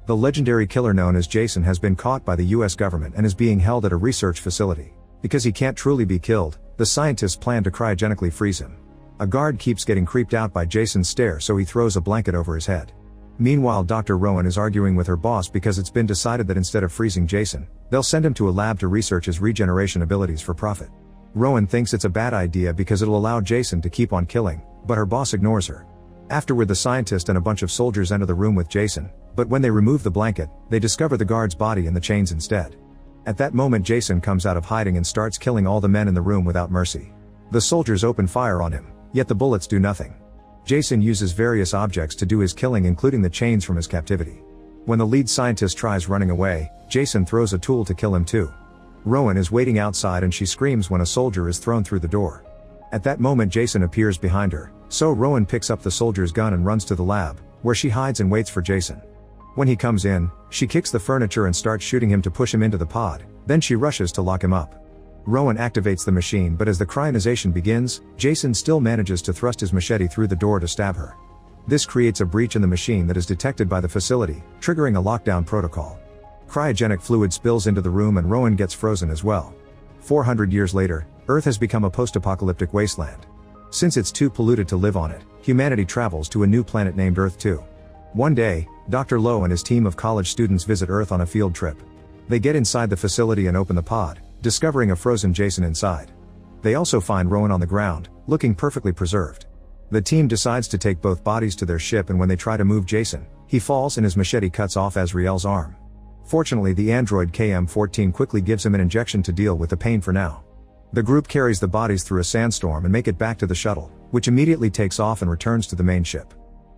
The legendary killer known as Jason has been caught by the US government and is being held at a research facility. Because he can't truly be killed, the scientists plan to cryogenically freeze him. A guard keeps getting creeped out by Jason's stare, so he throws a blanket over his head. Meanwhile, Dr. Rowan is arguing with her boss because it's been decided that instead of freezing Jason, they'll send him to a lab to research his regeneration abilities for profit. Rowan thinks it's a bad idea because it'll allow Jason to keep on killing, but her boss ignores her. Afterward, the scientist and a bunch of soldiers enter the room with Jason, but when they remove the blanket, they discover the guard's body in the chains instead. At that moment, Jason comes out of hiding and starts killing all the men in the room without mercy. The soldiers open fire on him, yet the bullets do nothing. Jason uses various objects to do his killing, including the chains from his captivity. When the lead scientist tries running away, Jason throws a tool to kill him too. Rowan is waiting outside and she screams when a soldier is thrown through the door. At that moment, Jason appears behind her, so Rowan picks up the soldier's gun and runs to the lab, where she hides and waits for Jason. When he comes in, she kicks the furniture and starts shooting him to push him into the pod, then she rushes to lock him up. Rowan activates the machine, but as the cryogenization begins, Jason still manages to thrust his machete through the door to stab her. This creates a breach in the machine that is detected by the facility, triggering a lockdown protocol. Cryogenic fluid spills into the room and Rowan gets frozen as well. 400 years later, Earth has become a post-apocalyptic wasteland. Since it's too polluted to live on it, humanity travels to a new planet named Earth 2. One day, Dr. Lowe and his team of college students visit Earth on a field trip. They get inside the facility and open the pod, discovering a frozen Jason inside. They also find Rowan on the ground, looking perfectly preserved. The team decides to take both bodies to their ship, and when they try to move Jason, he falls and his machete cuts off Azrael's arm. Fortunately, the android KM-14 quickly gives him an injection to deal with the pain for now. The group carries the bodies through a sandstorm and make it back to the shuttle, which immediately takes off and returns to the main ship.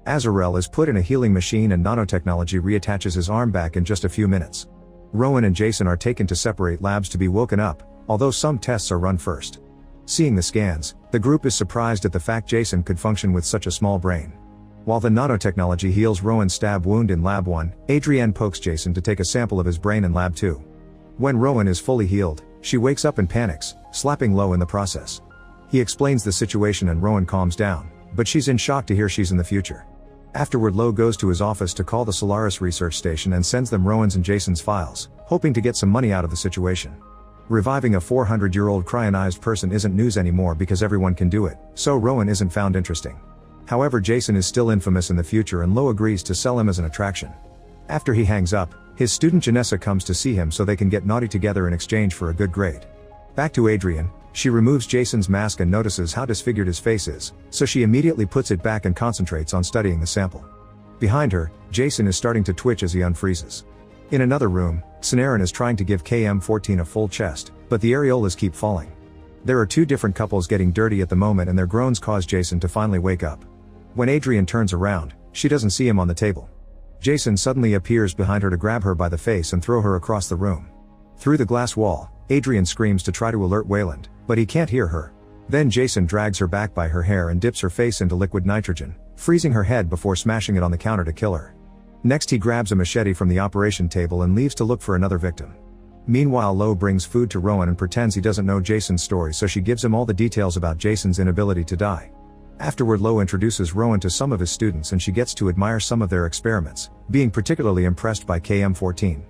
Azrael is put in a healing machine and nanotechnology reattaches his arm back in just a few minutes. Rowan and Jason are taken to separate labs to be woken up, although some tests are run first. Seeing the scans, the group is surprised at the fact Jason could function with such a small brain. While the nanotechnology heals Rowan's stab wound in Lab 1, Adrienne pokes Jason to take a sample of his brain in Lab 2. When Rowan is fully healed, she wakes up and panics, slapping Lowe in the process. He explains the situation and Rowan calms down, but she's in shock to hear she's in the future. Afterward, Lowe goes to his office to call the Solaris research station and sends them Rowan's and Jason's files, hoping to get some money out of the situation. Reviving a 400-year-old cryonized person isn't news anymore because everyone can do it, so Rowan isn't found interesting. However, Jason is still infamous in the future and Lowe agrees to sell him as an attraction. After he hangs up, his student Janessa comes to see him so they can get naughty together in exchange for a good grade. Back to Adrienne, she removes Jason's mask and notices how disfigured his face is, so she immediately puts it back and concentrates on studying the sample. Behind her, Jason is starting to twitch as he unfreezes. In another room, Synaran is trying to give KM-14 a full chest, but the areolas keep falling. There are two different couples getting dirty at the moment and their groans cause Jason to finally wake up. When Adrienne turns around, she doesn't see him on the table. Jason suddenly appears behind her to grab her by the face and throw her across the room. Through the glass wall, Adrienne screams to try to alert Wayland, but he can't hear her. Then Jason drags her back by her hair and dips her face into liquid nitrogen, freezing her head before smashing it on the counter to kill her. Next, he grabs a machete from the operation table and leaves to look for another victim. Meanwhile, Lowe brings food to Rowan and pretends he doesn't know Jason's story, so she gives him all the details about Jason's inability to die. Afterward, Lowe introduces Rowan to some of his students and she gets to admire some of their experiments, being particularly impressed by KM-14.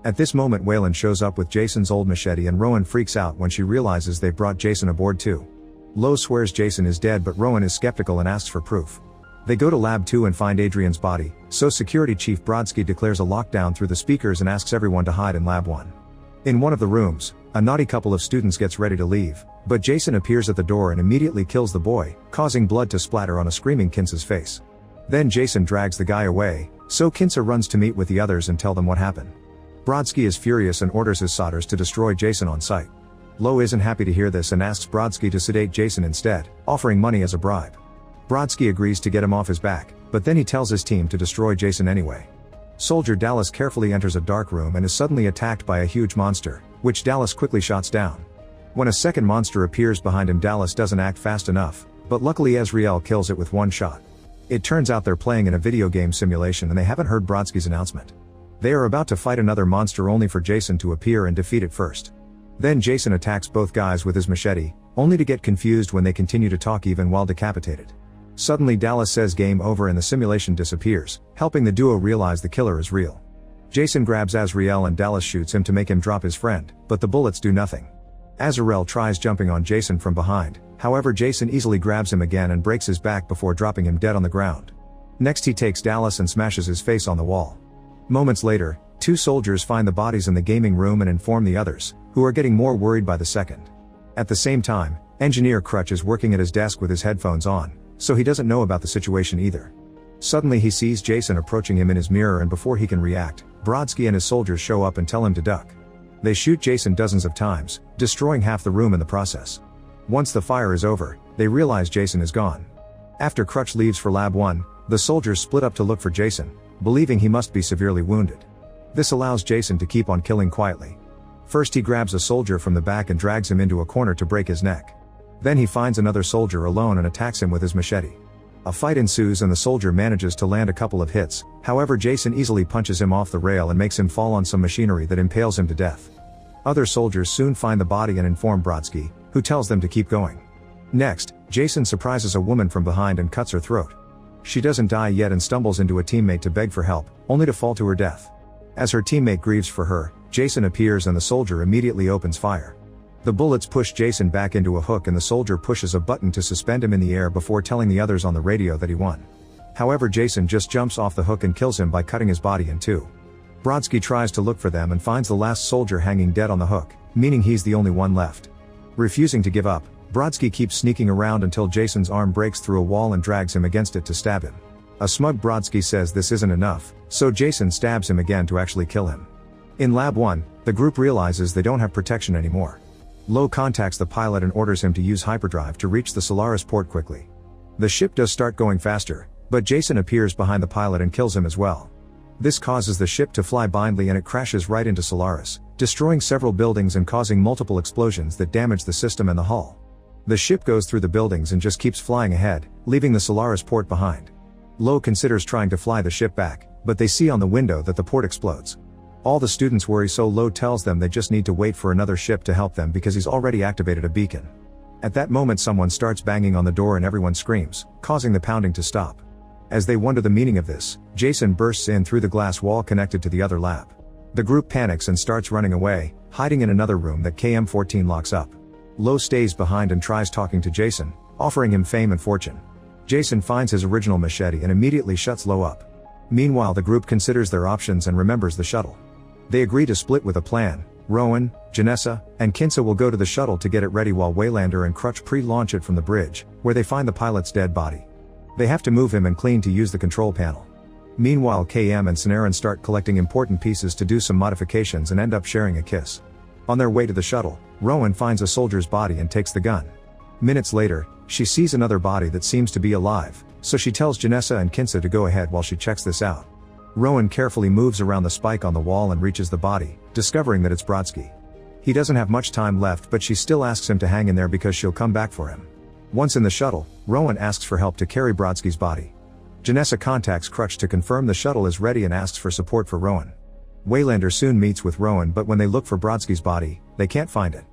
At this moment, Wayland shows up with Jason's old machete and Rowan freaks out when she realizes they've brought Jason aboard too. Lowe swears Jason is dead, but Rowan is skeptical and asks for proof. They go to Lab 2 and find Adrienne's body, so Security Chief Brodsky declares a lockdown through the speakers and asks everyone to hide in Lab 1. In one of the rooms, a naughty couple of students gets ready to leave, but Jason appears at the door and immediately kills the boy, causing blood to splatter on a screaming Kinsa's face. Then Jason drags the guy away, so Kinsa runs to meet with the others and tell them what happened. Brodsky is furious and orders his solders to destroy Jason on sight. Lowe isn't happy to hear this and asks Brodsky to sedate Jason instead, offering money as a bribe. Brodsky agrees to get him off his back, but then he tells his team to destroy Jason anyway. Soldier Dallas carefully enters a dark room and is suddenly attacked by a huge monster, which Dallas quickly shots down. When a second monster appears behind him, Dallas doesn't act fast enough, but luckily Azrael kills it with one shot. It turns out they're playing in a video game simulation and they haven't heard Brodsky's announcement. They are about to fight another monster only for Jason to appear and defeat it first. Then Jason attacks both guys with his machete, only to get confused when they continue to talk even while decapitated. Suddenly Dallas says game over and the simulation disappears, helping the duo realize the killer is real. Jason grabs Azrael and Dallas shoots him to make him drop his friend, but the bullets do nothing. Azrael tries jumping on Jason from behind, however Jason easily grabs him again and breaks his back before dropping him dead on the ground. Next he takes Dallas and smashes his face on the wall. Moments later, 2 soldiers find the bodies in the gaming room and inform the others, who are getting more worried by the second. At the same time, Engineer Crutch is working at his desk with his headphones on, so he doesn't know about the situation either. Suddenly he sees Jason approaching him in his mirror, and before he can react, Brodsky and his soldiers show up and tell him to duck. They shoot Jason dozens of times, destroying half the room in the process. Once the fire is over, they realize Jason is gone. After Crutch leaves for Lab 1, the soldiers split up to look for Jason, believing he must be severely wounded. This allows Jason to keep on killing quietly. First he grabs a soldier from the back and drags him into a corner to break his neck. Then he finds another soldier alone and attacks him with his machete. A fight ensues and the soldier manages to land a couple of hits, however Jason easily punches him off the rail and makes him fall on some machinery that impales him to death. Other soldiers soon find the body and inform Brodsky, who tells them to keep going. Next, Jason surprises a woman from behind and cuts her throat. She doesn't die yet and stumbles into a teammate to beg for help, only to fall to her death. As her teammate grieves for her, Jason appears and the soldier immediately opens fire. The bullets push Jason back into a hook and the soldier pushes a button to suspend him in the air before telling the others on the radio that he won. However, Jason just jumps off the hook and kills him by cutting his body in two. Brodsky tries to look for them and finds the last soldier hanging dead on the hook, meaning he's the only one left. Refusing to give up, Brodsky keeps sneaking around until Jason's arm breaks through a wall and drags him against it to stab him. A smug Brodsky says this isn't enough, so Jason stabs him again to actually kill him. In Lab 1, the group realizes they don't have protection anymore. Lowe contacts the pilot and orders him to use hyperdrive to reach the Solaris port quickly. The ship does start going faster, but Jason appears behind the pilot and kills him as well. This causes the ship to fly blindly and it crashes right into Solaris, destroying several buildings and causing multiple explosions that damage the system and the hull. The ship goes through the buildings and just keeps flying ahead, leaving the Solaris port behind. Lowe considers trying to fly the ship back, but they see on the window that the port explodes. All the students worry, so Lowe tells them they just need to wait for another ship to help them because he's already activated a beacon. At that moment someone starts banging on the door and everyone screams, causing the pounding to stop. As they wonder the meaning of this, Jason bursts in through the glass wall connected to the other lab. The group panics and starts running away, hiding in another room that KM-14 locks up. Lowe stays behind and tries talking to Jason, offering him fame and fortune. Jason finds his original machete and immediately shuts Lowe up. Meanwhile, the group considers their options and remembers the shuttle. They agree to split with a plan. Rowan, Janessa, and Kinsa will go to the shuttle to get it ready while Waylander and Crutch pre-launch it from the bridge, where they find the pilot's dead body. They have to move him and clean to use the control panel. Meanwhile, KM and Sonaran start collecting important pieces to do some modifications and end up sharing a kiss. On their way to the shuttle, Rowan finds a soldier's body and takes the gun. Minutes later, she sees another body that seems to be alive, so she tells Janessa and Kinsa to go ahead while she checks this out. Rowan carefully moves around the spike on the wall and reaches the body, discovering that it's Brodsky. He doesn't have much time left, but she still asks him to hang in there because she'll come back for him. Once in the shuttle, Rowan asks for help to carry Brodsky's body. Janessa contacts Crutch to confirm the shuttle is ready and asks for support for Rowan. Waylander soon meets with Rowan, but when they look for Brodsky's body, they can't find it.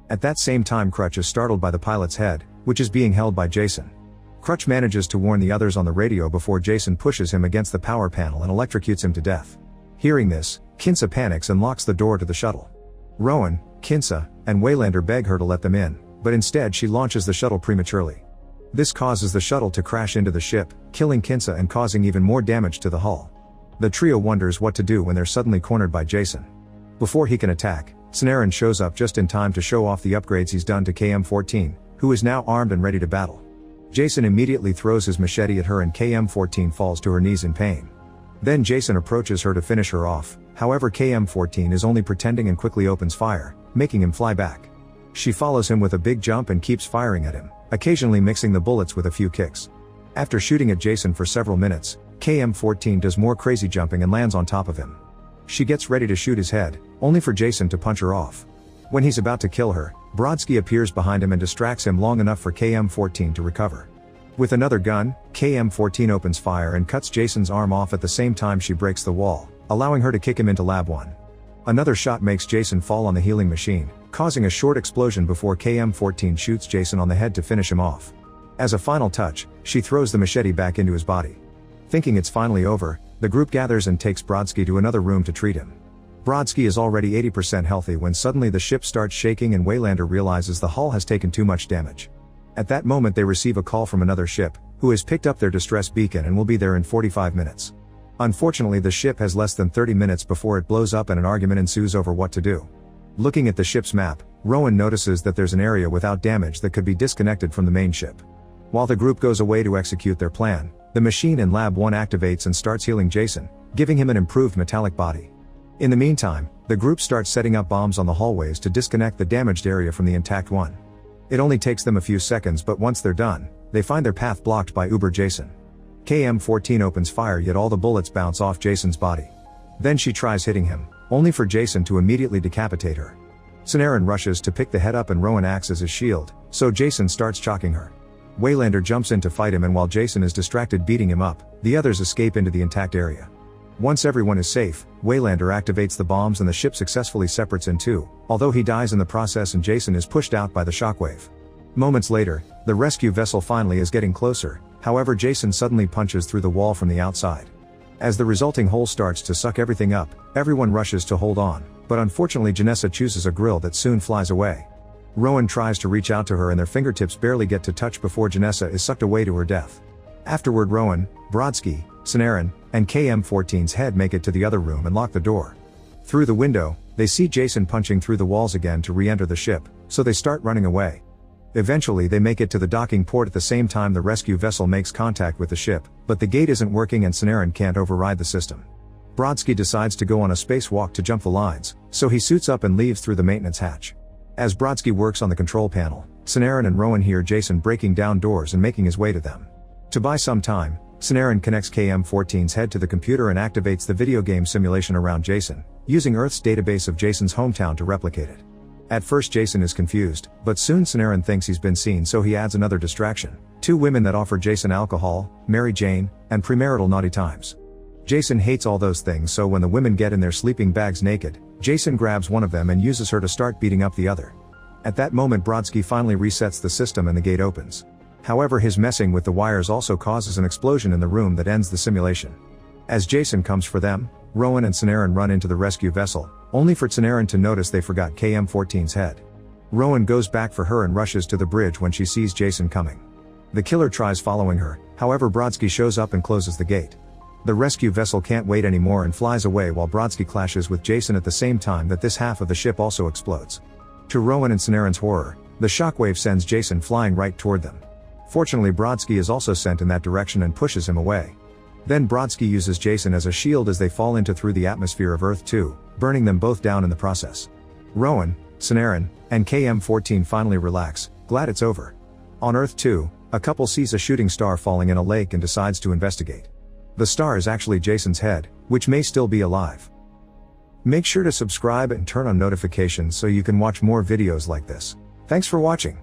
At that same time, Crutch is startled by the pilot's head, which is being held by Jason. Crutch manages to warn the others on the radio before Jason pushes him against the power panel and electrocutes him to death. Hearing this, Kinsa panics and locks the door to the shuttle. Rowan, Kinsa, and Waylander beg her to let them in, but instead she launches the shuttle prematurely. This causes the shuttle to crash into the ship, killing Kinsa and causing even more damage to the hull. The trio wonders what to do when they're suddenly cornered by Jason. Before he can attack, Sonaran shows up just in time to show off the upgrades he's done to KM-14, who is now armed and ready to battle. Jason immediately throws his machete at her and KM-14 falls to her knees in pain. Then Jason approaches her to finish her off, however KM-14 is only pretending and quickly opens fire, making him fly back. She follows him with a big jump and keeps firing at him, occasionally mixing the bullets with a few kicks. After shooting at Jason for several minutes, KM-14 does more crazy jumping and lands on top of him. She gets ready to shoot his head, only for Jason to punch her off. When he's about to kill her, Brodsky appears behind him and distracts him long enough for KM-14 to recover. With another gun, KM-14 opens fire and cuts Jason's arm off at the same time she breaks the wall, allowing her to kick him into Lab 1. Another shot makes Jason fall on the healing machine, causing a short explosion before KM-14 shoots Jason on the head to finish him off. As a final touch, she throws the machete back into his body. Thinking it's finally over, the group gathers and takes Brodsky to another room to treat him. Brodsky is already 80% healthy when suddenly the ship starts shaking and Waylander realizes the hull has taken too much damage. At that moment they receive a call from another ship, who has picked up their distress beacon and will be there in 45 minutes. Unfortunately the ship has less than 30 minutes before it blows up and an argument ensues over what to do. Looking at the ship's map, Rowan notices that there's an area without damage that could be disconnected from the main ship. While the group goes away to execute their plan, the machine in Lab 1 activates and starts healing Jason, giving him an improved metallic body. In the meantime, the group starts setting up bombs on the hallways to disconnect the damaged area from the intact one. It only takes them a few seconds, but once they're done, they find their path blocked by Uber Jason. KM-14 opens fire, yet all the bullets bounce off Jason's body. Then she tries hitting him, only for Jason to immediately decapitate her. Synaran rushes to pick the head up and Rowan acts as his shield, so Jason starts chalking her. Waylander jumps in to fight him, and while Jason is distracted beating him up, the others escape into the intact area. Once everyone is safe, Waylander activates the bombs and the ship successfully separates in two, although he dies in the process and Jason is pushed out by the shockwave. Moments later, the rescue vessel finally is getting closer, however Jason suddenly punches through the wall from the outside. As the resulting hole starts to suck everything up, everyone rushes to hold on, but unfortunately Janessa chooses a grill that soon flies away. Rowan tries to reach out to her and their fingertips barely get to touch before Janessa is sucked away to her death. Afterward Rowan, Brodsky, Synaran, and KM-14's head make it to the other room and lock the door. Through the window, they see Jason punching through the walls again to re-enter the ship, so they start running away. Eventually they make it to the docking port at the same time the rescue vessel makes contact with the ship, but the gate isn't working and Synaran can't override the system. Brodsky decides to go on a spacewalk to jump the lines, so he suits up and leaves through the maintenance hatch. As Brodsky works on the control panel, Synaran and Rowan hear Jason breaking down doors and making his way to them. To buy some time, Synaran connects KM-14's head to the computer and activates the video game simulation around Jason, using Earth's database of Jason's hometown to replicate it. At first Jason is confused, but soon Synaran thinks he's been seen, so he adds another distraction: two women that offer Jason alcohol, Mary Jane, and premarital naughty times. Jason hates all those things, so when the women get in their sleeping bags naked, Jason grabs one of them and uses her to start beating up the other. At that moment Brodsky finally resets the system and the gate opens. However, his messing with the wires also causes an explosion in the room that ends the simulation. As Jason comes for them, Rowan and Synaran run into the rescue vessel, only for Synaran to notice they forgot KM-14's head. Rowan goes back for her and rushes to the bridge when she sees Jason coming. The killer tries following her, however Brodsky shows up and closes the gate. The rescue vessel can't wait anymore and flies away while Brodsky clashes with Jason at the same time that this half of the ship also explodes. To Rowan and Synaran's horror, the shockwave sends Jason flying right toward them. Fortunately Brodsky is also sent in that direction and pushes him away. Then Brodsky uses Jason as a shield as they fall into through the atmosphere of Earth 2, burning them both down in the process. Rowan, Synaran, and KM-14 finally relax, glad it's over. On Earth 2, a couple sees a shooting star falling in a lake and decides to investigate. The star is actually Jason's head, which may still be alive. Make sure to subscribe and turn on notifications so you can watch more videos like this. Thanks for watching.